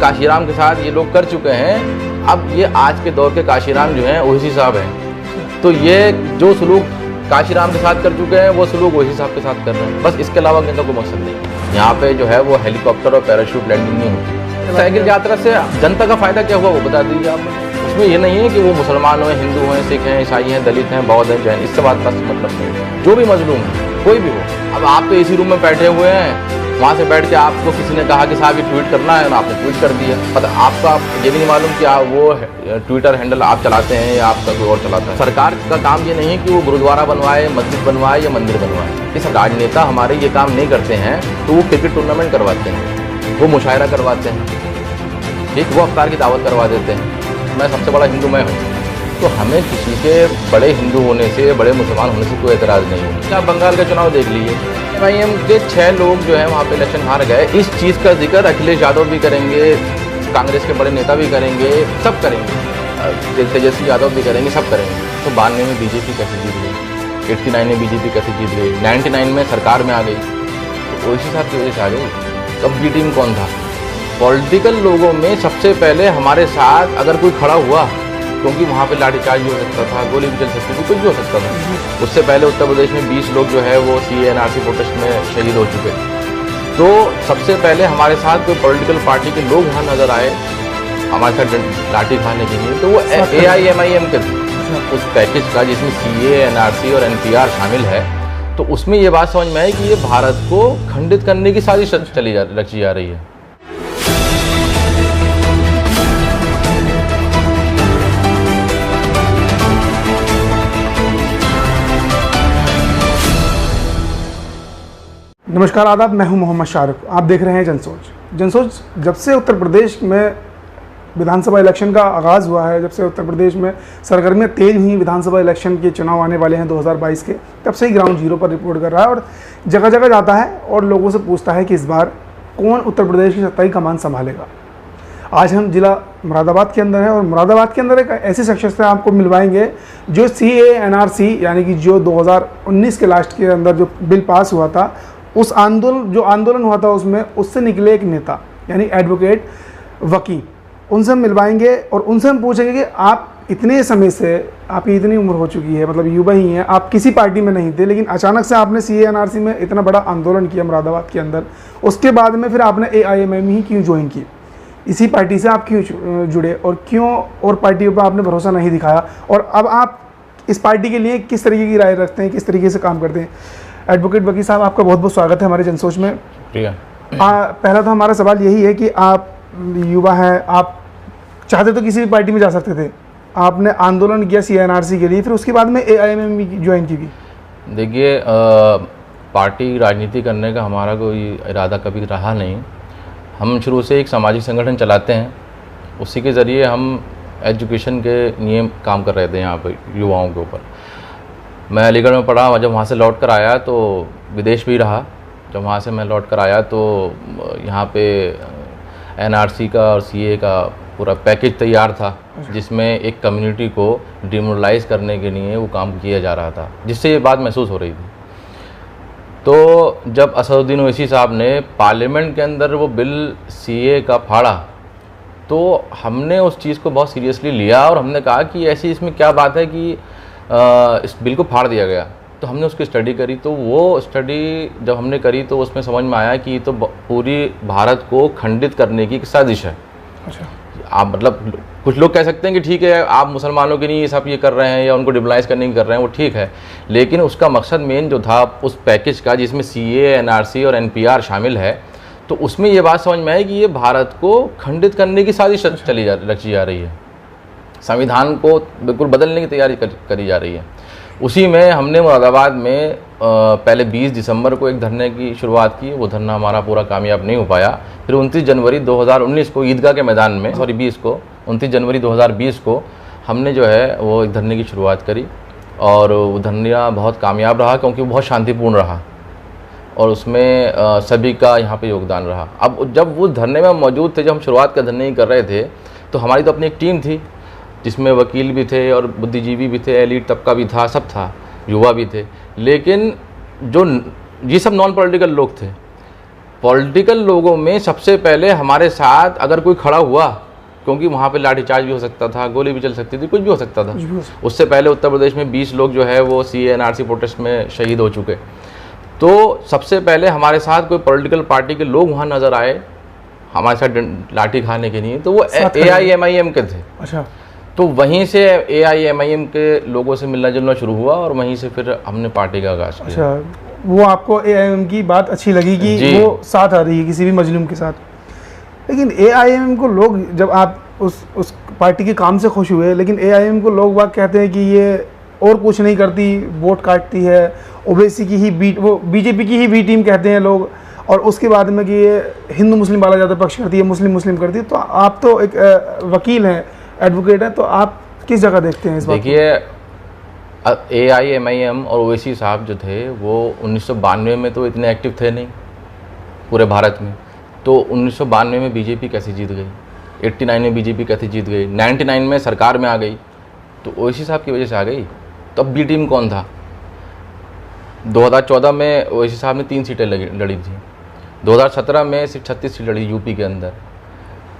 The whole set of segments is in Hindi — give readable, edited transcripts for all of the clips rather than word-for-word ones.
काशीराम के साथ ये लोग कर चुके हैं, अब ये आज के दौर के काशीराम जो हैं ओवैसी साहब हैं। तो ये जो सलूक काशीराम के साथ कर चुके हैं वो सलूक ओवैसी साहब के साथ कर रहे हैं, बस इसके अलावा इनका कोई मकसद नहीं। यहाँ पे जो है वो हेलीकॉप्टर और पैराशूट लैंडिंग नहीं होती। साइकिल यात्रा से जनता का फायदा क्या हुआ वो बता दीजिए आप। उसमें ये नहीं है कि वो मुसलमान हैं, हिंदू हैं, सिख हैं, ईसाई हैं, दलित हैं, बौद्ध हैं, जैन, इससे बात का मतलब नहीं है। जो भी मजलूम है कोई भी हो, अब आप तो इसी रूम में बैठे हुए हैं, वहाँ से बैठ के आपको किसी ने कहा कि साहब ये ट्वीट करना है, आपने ट्वीट कर दिया। पता आपका ये भी नहीं मालूम कि आप वो ट्विटर हैंडल आप चलाते हैं या आपका कोई और चलाता है। सरकार का काम ये नहीं है कि वो गुरुद्वारा बनवाए, मस्जिद बनवाए या मंदिर बनवाए। इस राजनेता हमारे ये काम नहीं करते हैं, तो वो क्रिकेट टूर्नामेंट करवाते हैं, वो मुशायरा करवाते हैं, ठीक, वो अफ्तार की दावत करवा देते हैं। मैं सबसे बड़ा हिंदू मैं हूँ, तो हमें किसी के बड़े हिंदू होने से, बड़े मुसलमान होने से कोई एतराज़ नहीं है। आप बंगाल का चुनाव देख लीजिए, MIM के 6 लोग जो हैं वहाँ पे इलेक्शन हार गए। इस चीज़ का जिक्र अखिलेश यादव भी करेंगे, कांग्रेस के बड़े नेता भी करेंगे, सब करेंगे, तेजस्वी यादव भी करेंगे, सब करेंगे। तो 92 में बीजेपी कैसे जीत गई, 89 में बीजेपी कैसे जीत गई, 99 में सरकार में आ गई, तो ओवैसी साहब की वजह से आ गई। तब की टीम कौन था? पॉलिटिकल लोगों में सबसे पहले हमारे साथ अगर कोई खड़ा हुआ, क्योंकि वहाँ पे लाठीचार्ज भी हो सकता था, गोली भी चल सकती थी, कुछ भी हो सकता था। उससे पहले उत्तर प्रदेश में 20 लोग जो है वो CAA NRC प्रोटेस्ट में शहीद हो चुके। तो सबसे पहले हमारे साथ कोई पॉलिटिकल पार्टी के लोग वहाँ नज़र आए हमारे साथ लाठी खाने के लिए, तो वो AIMIM के थे। उस पैकेज का जिसमें CAA NRC और NPR शामिल है, तो उसमें ये बात समझ में आई कि ये भारत को खंडित करने की साजिश रची जा रही है। नमस्कार, आदाब, मैं हूं मोहम्मद शाहरुख। आप देख रहे हैं जनसोच। जब से उत्तर प्रदेश में विधानसभा इलेक्शन का आगाज़ हुआ है, जब से उत्तर प्रदेश में सरगर्मियाँ तेज हुई, विधानसभा इलेक्शन के चुनाव आने वाले हैं 2022 के, तब से ही ग्राउंड जीरो पर रिपोर्ट कर रहा है और जगह जगह जाता है और लोगों से पूछता है कि इस बार कौन उत्तर प्रदेश की सत्ता की कमान संभालेगा। आज हम जिला मुरादाबाद के अंदर हैं और मुरादाबाद के अंदर एक ऐसी शख्सियत से आपको मिलवाएंगे जो CAA NRC यानी कि जो 2019 के लास्ट के अंदर जो बिल पास हुआ था, उस आंदोलन हुआ था उसमें उससे निकले एक नेता यानी एडवोकेट वकील, उनसे हम मिलवाएंगे और उनसे हम पूछेंगे कि आप इतने समय से, आपकी इतनी उम्र हो चुकी है, मतलब युवा ही हैं, आप किसी पार्टी में नहीं थे, लेकिन अचानक से आपने CAA NRC में इतना बड़ा आंदोलन किया मुरादाबाद के अंदर, उसके बाद में फिर आपने AIMIM ही क्यों ज्वाइन की, इसी पार्टी से आप क्यों जुड़े और क्यों और पार्टियों पर आपने भरोसा नहीं दिखाया, और अब आप इस पार्टी के लिए किस तरीके की राय रखते हैं, किस तरीके से काम करते हैं। एडवोकेट वकील साहब, आपका बहुत बहुत स्वागत है हमारे जनसोच में। पहला तो हमारा सवाल यही है कि आप युवा हैं, आप चाहते तो किसी भी पार्टी में जा सकते थे, आपने आंदोलन किया CAA NRC के लिए, फिर उसके बाद में AIMIM ज्वाइन की। देखिए, पार्टी राजनीति करने का हमारा कोई इरादा कभी रहा नहीं। हम शुरू से एक सामाजिक संगठन चलाते हैं, उसी के ज़रिए हम एजुकेशन के नियम काम कर रहे थे यहाँ पर युवाओं के ऊपर। मैं अलीगढ़ में पढ़ा, जब वहाँ से लौट कर आया तो विदेश भी रहा। जब वहाँ से मैं लौट कर आया तो यहाँ पे NRC का और CAA का पूरा पैकेज तैयार था, जिसमें एक कम्युनिटी को डिमोरलाइज करने के लिए वो काम किया जा रहा था, जिससे ये बात महसूस हो रही थी। तो जब असदुद्दीन ओवैसी साहब ने पार्लियामेंट के अंदर वो बिल CAA का फाड़ा, तो हमने उस चीज़ को बहुत सीरियसली लिया और हमने कहा कि ऐसी इसमें क्या बात है कि इस बिल को फाड़ दिया गया। तो हमने उसकी स्टडी करी, तो वो स्टडी जब हमने करी तो उसमें समझ में आया कि ये तो पूरी भारत को खंडित करने की साजिश है। अच्छा, आप मतलब कुछ लोग कह सकते हैं कि ठीक है, आप मुसलमानों के लिए सब ये कर रहे हैं या उनको डिमोरलाइज करने की कर रहे हैं, वो ठीक है, लेकिन उसका मकसद मेन जो था उस पैकेज का, जिसमें CAA NRC और NPR शामिल है, तो उसमें ये बात समझ में आई कि ये भारत को खंडित करने की साजिश रची जा रही है, संविधान को बिल्कुल बदलने की तैयारी करी जा रही है। उसी में हमने मुरादाबाद में पहले 20 दिसंबर को एक धरने की शुरुआत की। वो धरना हमारा पूरा कामयाब नहीं हो पाया। फिर 29 जनवरी 2019 को ईदगाह के मैदान में 29 जनवरी 2020 को हमने जो है वो एक धरने की शुरुआत करी और वो धरना बहुत कामयाब रहा, क्योंकि वो बहुत शांतिपूर्ण रहा और उसमें सभी का यहाँ पे योगदान रहा। अब जब वो धरने में मौजूद थे, जब हम शुरुआत का धरने कर रहे थे, तो हमारी तो अपनी एक टीम थी जिसमें वकील भी थे और बुद्धिजीवी भी थे, एलीट तबका भी था, सब था, युवा भी थे, लेकिन जो ये सब नॉन पॉलिटिकल लोग थे। पॉलिटिकल लोगों में सबसे पहले हमारे साथ अगर कोई खड़ा हुआ, क्योंकि वहाँ पे लाठीचार्ज भी हो सकता था, गोली भी चल सकती थी, कुछ भी हो सकता था। उससे पहले उत्तर प्रदेश में 20 लोग जो है वो CA/NRC प्रोटेस्ट में शहीद हो चुके। तो सबसे पहले हमारे साथ कोई पॉलिटिकल पार्टी के लोग वहाँ नज़र आए हमारे साथ लाठी खाने के लिए, तो वो AIMIM के थे। अच्छा, तो वहीं से AIMIM के लोगों से मिलना जुलना शुरू हुआ और वहीं से फिर हमने पार्टी का आगाज़ किया। अच्छा, वो आपको AIMM की बात अच्छी लगी कि वो साथ आ रही है किसी भी मजलूम के साथ। लेकिन AIMM को लोग, जब आप उस पार्टी के काम से खुश हुए, लेकिन AIMM को लोग बात कहते हैं कि ये और कुछ नहीं करती, वोट काटती है, ओवैसी की ही बी, वो BJP की ही बी टीम कहते हैं लोग, और उसके बाद में कि ये हिंदू मुस्लिम वाला ज़्यादा पक्ष करती है, मुस्लिम मुस्लिम करती है। तो आप तो एक वकील हैं, एडवोकेट हैं, तो आप किस जगह देखते हैं इस बात को? देखिए, AIMIM और ओवैसी साहब जो थे वो 1992 में तो इतने एक्टिव थे नहीं पूरे भारत में। तो 1992 में BJP कैसे जीत गई, 89 में BJP कैसे जीत गई, 99 में सरकार में आ गई, तो ओवैसी साहब की वजह से आ गई। तो अब बी टीम कौन था? 2014 में ओवैसी साहब ने 3 सीटें लड़ी थी, 2017 में सिर्फ 36 सीट लड़ी यूपी के अंदर,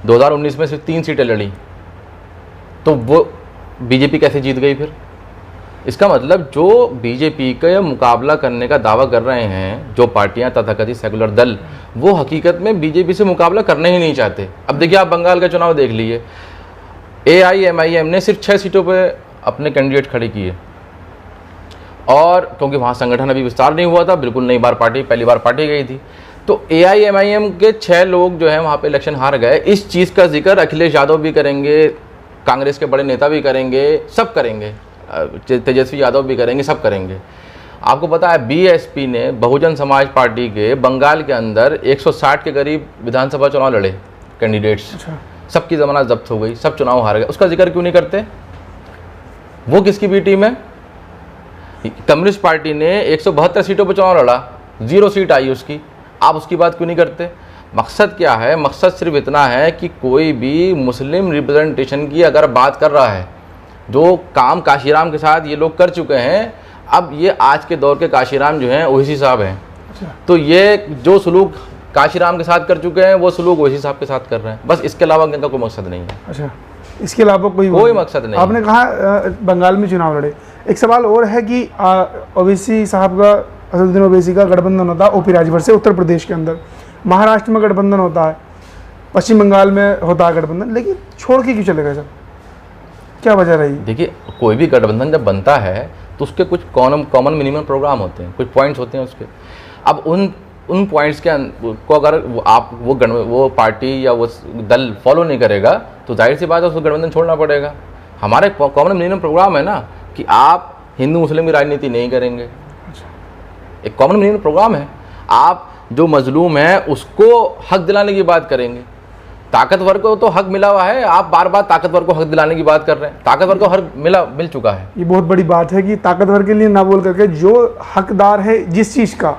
2019 में सिर्फ 3 सीटें लड़ी। तो वो BJP कैसे जीत गई फिर? इसका मतलब जो BJP का मुकाबला करने का दावा कर रहे हैं जो पार्टियां तथाकथित सेकुलर दल, वो हकीकत में BJP से मुकाबला करना ही नहीं चाहते। अब देखिए, आप बंगाल का चुनाव देख लीजिए, AIMIM ने सिर्फ 6 सीटों पे अपने कैंडिडेट खड़े किए, और क्योंकि वहाँ संगठन अभी विस्तार नहीं हुआ था, बिल्कुल नई बार पार्टी, पहली बार पार्टी गई थी। तो AIMIM के 6 लोग जो है वहाँ पे इलेक्शन हार गए। इस चीज़ का जिक्र अखिलेश यादव भी करेंगे, कांग्रेस के बड़े नेता भी करेंगे, सब करेंगे, तेजस्वी यादव भी करेंगे, सब करेंगे। आपको पता है BSP ने, बहुजन समाज पार्टी के, बंगाल के अंदर 160 के करीब विधानसभा चुनाव लड़े कैंडिडेट्स। अच्छा, सबकी जमानत जब्त हो गई, सब चुनाव हार गए। उसका जिक्र क्यों नहीं करते? वो किसकी बी टीम है? कम्युनिस्ट पार्टी ने 172 सीटों पर चुनाव लड़ा, 0 सीट आई उसकी, आप उसकी बात क्यों नहीं करते? मकसद क्या है? मकसद सिर्फ इतना है कि कोई भी मुस्लिम रिप्रेजेंटेशन की अगर बात कर रहा है, जो काम काशीराम के साथ ये लोग कर चुके हैं, अब ये आज के दौर के काशीराम जो हैं ओवैसी साहब हैं। अच्छा, तो ये जो सलूक काशीराम के साथ कर चुके हैं वो सलूक ओवैसी साहब के साथ कर रहे हैं, बस इसके अलावा इनका कोई मकसद नहीं है। अच्छा, इसके अलावा कोई मकसद नहीं। आपने कहा बंगाल में चुनाव लड़े, एक सवाल और है कि ओवैसी साहब का, असदुद्दीन ओवैसी का गठबंधन होता है OP राजभर से उत्तर प्रदेश के अंदर, महाराष्ट्र में गठबंधन होता है, पश्चिम बंगाल में होता है गठबंधन, लेकिन छोड़ के क्यों चले गए सर? क्या वजह रही? देखिए, कोई भी गठबंधन जब बनता है तो उसके कुछ कॉमन मिनिमम प्रोग्राम होते हैं, कुछ पॉइंट्स होते हैं उसके। अब उन पॉइंट्स को अगर वो पार्टी या वो दल फॉलो नहीं करेगा तो जाहिर सी बात है उसको गठबंधन छोड़ना पड़ेगा। हमारे कॉमन मिनिमम प्रोग्राम है ना कि आप हिंदू मुस्लिम की राजनीति नहीं करेंगे। एक कॉमन मिनिमम प्रोग्राम है, आप जो मजलूम है उसको हक दिलाने की बात करेंगे। ताकतवर को तो हक मिला हुआ है, आप बार बार ताकतवर को हक दिलाने की बात कर रहे हैं। ताकतवर को हक मिल चुका है। ये बहुत बड़ी बात है कि ताकतवर के लिए ना बोल करके जो हकदार है जिस चीज़ का,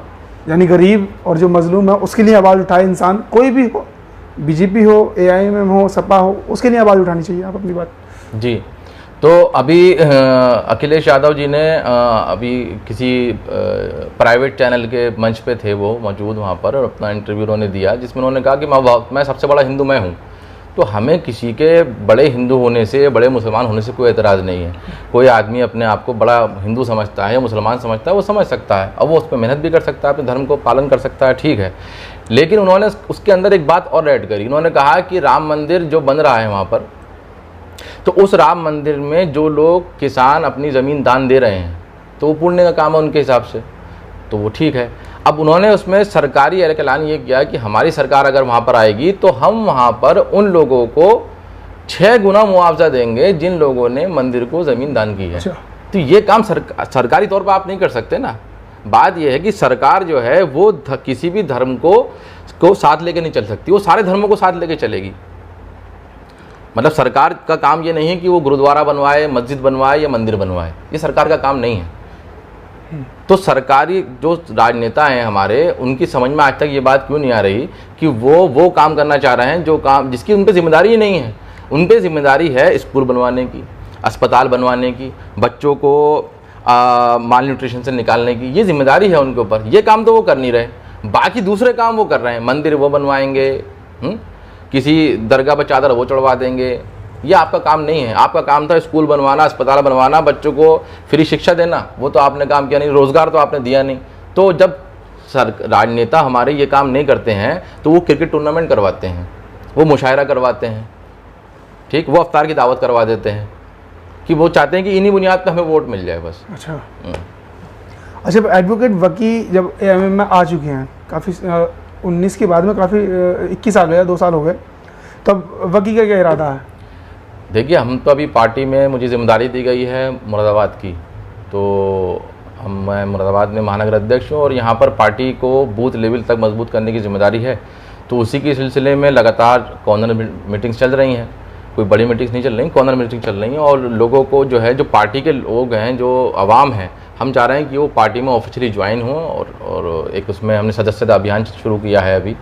यानी गरीब और जो मजलूम है, उसके लिए आवाज़ उठाए इंसान, कोई भी हो, BJP हो, AIMM हो, सपा हो, उसके लिए आवाज़ उठानी चाहिए। आप अपनी बात जी। तो अभी अखिलेश यादव जी ने अभी किसी प्राइवेट चैनल के मंच पे थे वो मौजूद वहाँ पर, और अपना इंटरव्यू उन्होंने दिया जिसमें उन्होंने कहा कि मैं सबसे बड़ा हिंदू मैं हूँ। तो हमें किसी के बड़े हिंदू होने से, बड़े मुसलमान होने से कोई एतराज़ नहीं है। कोई आदमी अपने आप को बड़ा हिंदू समझता है या मुसलमान समझता है, वो समझ सकता है, और वो उस पर मेहनत भी कर सकता है, अपने धर्म को पालन कर सकता है, ठीक है। लेकिन उन्होंने उसके अंदर एक बात और ऐड करी। उन्होंने कहा कि राम मंदिर जो बन रहा है वहाँ पर, तो उस राम मंदिर में जो लोग किसान अपनी ज़मीन दान दे रहे हैं तो वो पुण्य का काम है उनके हिसाब से, तो वो ठीक है। अब उन्होंने उसमें सरकारी ऐलान ये किया कि हमारी सरकार अगर वहाँ पर आएगी तो हम वहाँ पर उन लोगों को 6 गुना मुआवजा देंगे जिन लोगों ने मंदिर को ज़मीन दान की है। अच्छा। तो ये काम सरकारी तौर पर आप नहीं कर सकते ना। बात यह है कि सरकार जो है वो किसी भी धर्म को साथ लेके नहीं चल सकती, वो सारे धर्मों को साथ लेके चलेगी। मतलब सरकार का काम ये नहीं है कि वो गुरुद्वारा बनवाए, मस्जिद बनवाए या मंदिर बनवाए, ये सरकार का काम नहीं है। तो सरकारी जो राजनेता हैं हमारे, उनकी समझ में आज तक ये बात क्यों नहीं आ रही कि वो काम करना चाह रहे हैं जो काम जिसकी उन पर जिम्मेदारी ही नहीं है। उन पर जिम्मेदारी है स्कूल बनवाने की, अस्पताल बनवाने की, बच्चों को माल न्यूट्रिशन से निकालने की, ये जिम्मेदारी है उनके ऊपर। ये काम तो वो कर नहीं रहे। बाकी दूसरे काम वो कर रहे हैं, मंदिर वो बनवाएंगे, किसी दरगाह पर चादर वो चढ़वा देंगे। ये आपका काम नहीं है। आपका काम था स्कूल बनवाना, अस्पताल बनवाना, बच्चों को फ्री शिक्षा देना, वो तो आपने काम किया नहीं, रोज़गार तो आपने दिया नहीं। तो जब राजनेता हमारे ये काम नहीं करते हैं तो वो क्रिकेट टूर्नामेंट करवाते हैं, वो मुशायरा करवाते हैं, ठीक, वो अफ्तार की दावत करवा देते हैं कि वो चाहते हैं कि इन्हीं बुनियाद पर हमें वोट मिल जाए बस। अच्छा अच्छा, एडवोकेट वकी जब एएमएम में आ चुके हैं काफ़ी 19 के बाद में, काफ़ी 21 साल हो गया, 2 साल हो गए, तब वकी का क्या इरादा है? देखिए, हम तो अभी पार्टी में मुझे जिम्मेदारी दी गई है मुरादाबाद की, तो मैं मुरादाबाद में महानगर अध्यक्ष हूँ और यहाँ पर पार्टी को बूथ लेवल तक मजबूत करने की जिम्मेदारी है। तो उसी के सिलसिले में लगातार कॉर्नर मीटिंग्स चल रही हैं, कोई बड़ी मीटिंग्स नहीं चल रही, कॉर्नर मीटिंग चल रही हैं। और लोगों को जो है, जो पार्टी के लोग हैं, जो आवाम हैं, हम चाह रहे हैं कि वो पार्टी में ऑफिशियली ज्वाइन हो और एक उसमें हमने सदस्यता अभियान शुरू किया है अभी,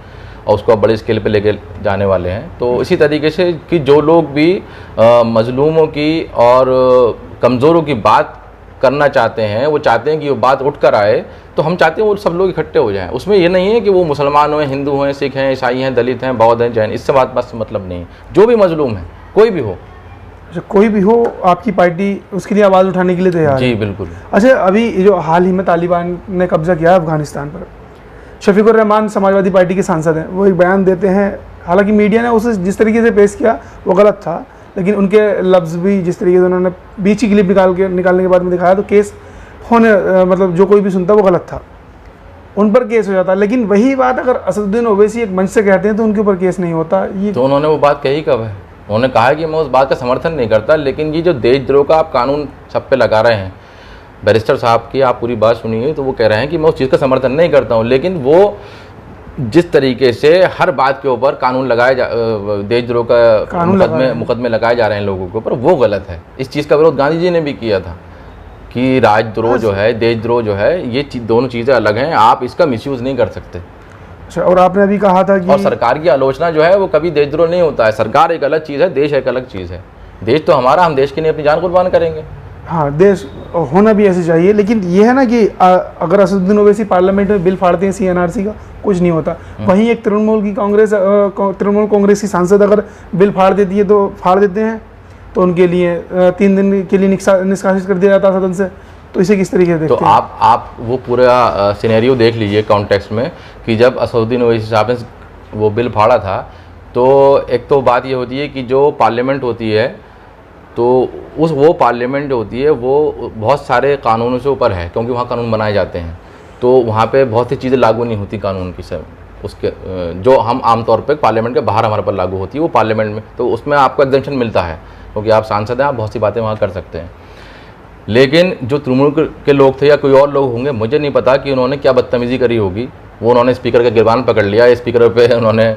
और उसको अब बड़े स्केल पे लेके जाने वाले हैं। तो इसी तरीके से कि जो लोग भी मजलूमों की और कमज़ोरों की बात करना चाहते हैं, वो चाहते हैं कि वो बात उठ कर आए, तो हम चाहते हैं वो सब लोग इकट्ठे हो जाएं। उसमें ये नहीं है कि वो मुसलमान हैं, हिंदू हैं, सिख हैं, ईसाई हैं, दलित हैं, बौद्ध हैं, जैन, इससे बात बस मतलब नहीं है। जो भी मजलूम है, कोई भी हो, अच्छा, कोई भी हो, आपकी पार्टी उसके लिए आवाज़ उठाने के लिए तैयार है? जी बिल्कुल। अच्छा, अभी जो हाल ही में तालिबान ने कब्जा किया है अफगानिस्तान पर, शफीकुर रहमान समाजवादी पार्टी के सांसद हैं, वो एक बयान देते हैं, हालांकि मीडिया ने उसे जिस तरीके से पेश किया वो गलत था, लेकिन उनके लफ्ज़ भी जिस तरीके से उन्होंने बीच की क्लिप निकालने के बाद में दिखाया, तो केस होने मतलब जो कोई भी सुनता वो गलत था, उन पर केस हो जाता। लेकिन वही बात अगर असदुद्दीन ओवैसी एक मंच से कहते हैं तो उनके ऊपर केस नहीं होता। ये तो उन्होंने वो बात कही कब है? उन्होंने कहा कि मैं उस बात का समर्थन नहीं करता, लेकिन ये जो देशद्रोह का आप कानून सब पे लगा रहे हैं, बैरिस्टर साहब की आप पूरी बात सुनिए, तो वो कह रहे हैं कि मैं उस चीज़ का समर्थन नहीं करता हूँ, लेकिन वो जिस तरीके से हर बात के ऊपर कानून लगाए देशद्रोह का मुकदमे लगाए जा रहे हैं लोगों के ऊपर, वो गलत है। इस चीज़ का विरोध गांधी जी ने भी किया था कि राजद्रोह जो है, देशद्रोह जो है, ये दोनों चीज़ें अलग हैं, आप इसका मिसयूज़ नहीं कर सकते। अच्छा, और आपने अभी कहा था कि और सरकार की आलोचना जो है वो कभी देशद्रोह नहीं होता है। सरकार एक अलग चीज़ है, देश एक अलग चीज़ है। देश तो हमारा, हम देश के लिए अपनी जान कुर्बान करेंगे। हाँ, देश होना भी ऐसे चाहिए, लेकिन ये है ना कि अगर असदुद्दीन ओवैसी पार्लियामेंट में बिल फाड़ते हैं CNRC का, कुछ नहीं होता। वहीं एक तृणमूल कांग्रेस की सांसद अगर बिल फाड़ देती है तो फाड़ देते हैं, तो उनके लिए 3 दिन के लिए निष्कासित कर दिया जाता है सदन से। तो इसे किस तरीके से देखते हैं? तो आप वो पूरा सिनेरियो देख लीजिए कॉन्टेक्स्ट में, कि जब असदुद्दीन ओवैसी साहब ने वो बिल फाड़ा था, तो एक तो बात ये होती है कि जो पार्लियामेंट होती है, तो वो पार्लियामेंट जो होती है वो बहुत सारे कानूनों से ऊपर है, क्योंकि वहाँ कानून बनाए जाते हैं, तो वहाँ पे बहुत सी चीज़ें लागू नहीं होती कानून की सब, उसके जो हम आमतौर पे पार्लियामेंट के बाहर हमारे पर लागू होती है, वो पार्लियामेंट में, तो उसमें आपको एग्जेम्पशन मिलता है, क्योंकि आप सांसद हैं, आप बहुत सी बातें वहाँ कर सकते हैं। लेकिन जो तृणमूल के लोग थे या कोई और लोग होंगे, मुझे नहीं पता कि उन्होंने क्या बदतमीज़ी करी होगी, वो उन्होंने स्पीकर का गिरबान पकड़ लिया, स्पीकर पे उन्होंने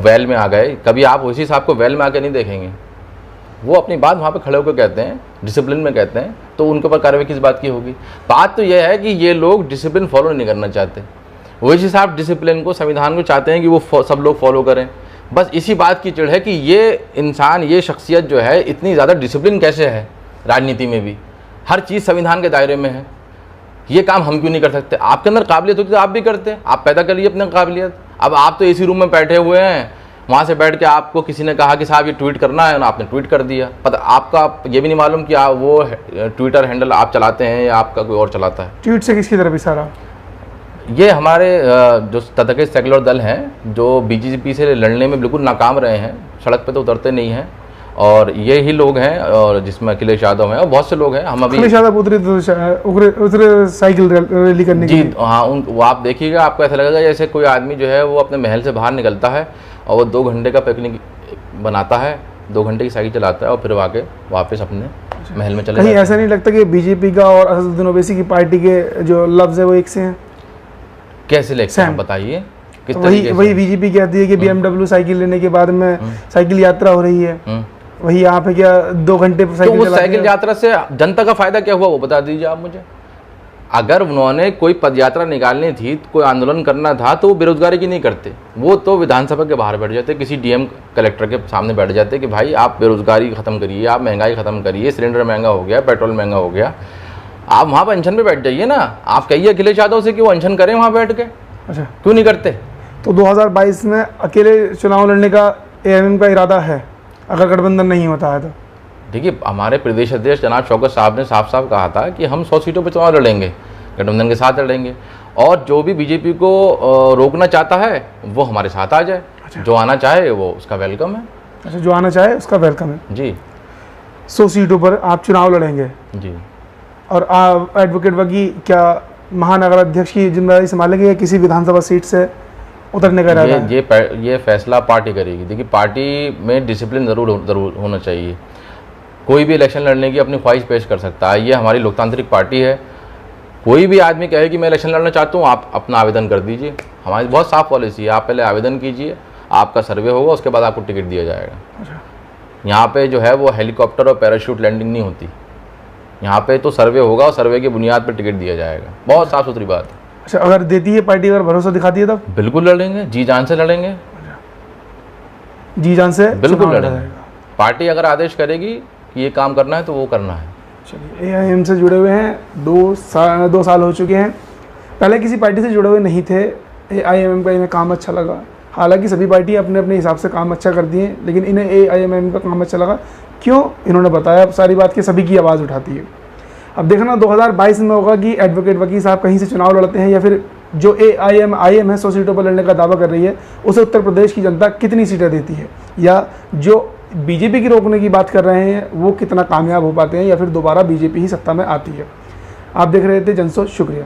वेल में आ गए। कभी आप उसी साहब को वेल में आके नहीं देखेंगे, वो अपनी बात वहाँ पे खड़े होकर कहते हैं, डिसिप्लिन में कहते हैं, तो उनके ऊपर कार्रवाई किस बात की होगी? बात तो यह है कि ये लोग डिसिप्लिन फॉलो नहीं करना चाहते। ओवैसी साहब डिसिप्लिन को, संविधान को चाहते हैं कि वो सब लोग फॉलो करें। बस इसी बात की चिढ़ है कि ये इंसान, ये शख्सियत जो है, इतनी ज़्यादा डिसिप्लिन कैसे है राजनीति में भी, हर चीज़ संविधान के दायरे में है। ये काम हम क्यों नहीं कर सकते? आपके अंदर काबिलियत होती तो आप भी करते, आप पैदा करिए अपनी काबिलियत। अब आप तो इसी रूम में बैठे हुए हैं, वहाँ से बैठ के आपको किसी ने कहा कि साहब ये ट्वीट करना है, ना आपने ट्वीट कर दिया। पता आपका ये भी नहीं मालूम कि आप वो ट्विटर हैंडल आप चलाते हैं या आपका कोई और चलाता है। ट्वीट से किसकी तरफ इशारा? ये हमारे जो तथाकथित सेक्युलर दल हैं, जो बीजेपी से लड़ने में बिल्कुल नाकाम रहे हैं, सड़क पे तो उतरते नहीं हैं, और ये ही लोग हैं, और जिसमें अखिलेश यादव हैं और बहुत से लोग हैं। हम अभी अखिलेश यादव उतरे साइकिल रैली करने जी, हाँ, वो आप देखिएगा, आपको ऐसा लगेगा जैसे कोई आदमी जो है वो अपने महल से बाहर निकलता है और वो 2 घंटे का पिकनिक बनाता है, 2 घंटे की साइकिल चलाता है और फिर आके वापस अपने महल में चले। कहीं ऐसा नहीं लगता कि बीजेपी का और असदुद्दीन ओवैसी की पार्टी के जो लफ्ज़ है वो एक से हैं? कैसे लगता है बताइए? वही बीजेपी कहती है कि BMW साइकिल लेने के बाद में साइकिल यात्रा हो रही है, वही यहाँ पे क्या 2 घंटे तो उस साइकिल यात्रा से जनता का फायदा क्या हुआ वो बता दीजिए आप मुझे। अगर उन्होंने कोई पदयात्रा निकालनी थी, कोई आंदोलन करना था, तो वो बेरोजगारी की नहीं करते, वो तो विधानसभा के बाहर बैठ जाते, किसी DM कलेक्टर के सामने बैठ जाते कि भाई आप बेरोजगारी ख़त्म करिए, आप महंगाई ख़त्म करिए, सिलेंडर महंगा हो गया, पेट्रोल महंगा हो गया, आप वहाँ पर अनशन पे बैठ जाइए ना। आप कहिए अखिलेश यादव से कि वो अनशन करें वहाँ बैठ के, अच्छा, क्यों नहीं करते? तो 2022 में अकेले चुनाव लड़ने का एआईएम का इरादा है अगर गठबंधन नहीं होता है तो? देखिए, हमारे प्रदेश अध्यक्ष जनाब शौकत साहब ने साफ साफ कहा था कि हम 100 सीटों पर चुनाव लड़ेंगे, गठबंधन के साथ लड़ेंगे, और जो भी बीजेपी को रोकना चाहता है वो हमारे साथ आ जाए। अच्छा। जो आना चाहे वो उसका वेलकम है। अच्छा, जो आना चाहे उसका वेलकम है जी 100 सीटों पर आप चुनाव लड़ेंगे। जी। और एडवोकेट वगी क्या महानगर अध्यक्ष की जिम्मेदारी संभालेंगे या किसी विधानसभा सीट से उतरने का इरादा है? ये फैसला पार्टी करेगी। देखिए, पार्टी में डिसिप्लिन ज़रूर होना चाहिए। कोई भी इलेक्शन लड़ने की अपनी ख्वाहिश पेश कर सकता है। ये हमारी लोकतांत्रिक पार्टी है। कोई भी आदमी कहे कि मैं इलेक्शन लड़ना चाहता हूँ, आप अपना आवेदन कर दीजिए। हमारी बहुत साफ पॉलिसी है, आप पहले आवेदन कीजिए, आपका सर्वे होगा, उसके बाद आपको टिकट दिया जाएगा। अच्छा। यहाँ पे जो है वो हेलीकॉप्टर और पैराशूट लैंडिंग नहीं होती। यहाँ पे तो सर्वे होगा और सर्वे की बुनियाद पर टिकट दिया जाएगा। बहुत साफ सुथरी बात है। अच्छा, अगर देती है पार्टी, अगर भरोसा दिखाती है तब बिल्कुल लड़ेंगे, जी जान से लड़ेंगे। जी जान से बिल्कुल चुनाव लड़ा लड़ेंगे। जाएगा। पार्टी अगर आदेश करेगी कि ये काम करना है तो वो करना है। चलिए, एआईएम से जुड़े हुए हैं 2 साल हो चुके हैं। पहले किसी पार्टी से जुड़े हुए नहीं थे, एआईएम का इन्हें काम अच्छा लगा। हालांकि सभी पार्टी अपने अपने हिसाब से काम अच्छा करती हैं, लेकिन इन्हें एआईएम का काम अच्छा लगा। क्यों, इन्होंने बताया। अब सारी बात की सभी की आवाज़ उठाती है। अब देखना 2022 में होगा कि एडवोकेट वकील साहब कहीं से चुनाव लड़ते हैं या फिर जो एआईएम है 100 सीटों पर लड़ने का दावा कर रही है, उसे उत्तर प्रदेश की जनता कितनी सीटें देती है, या जो बीजेपी की रोकने की बात कर रहे हैं वो कितना कामयाब हो पाते हैं, या फिर दोबारा बीजेपी ही सत्ता में आती है। आप देख रहे थे जनसोच। शुक्रिया।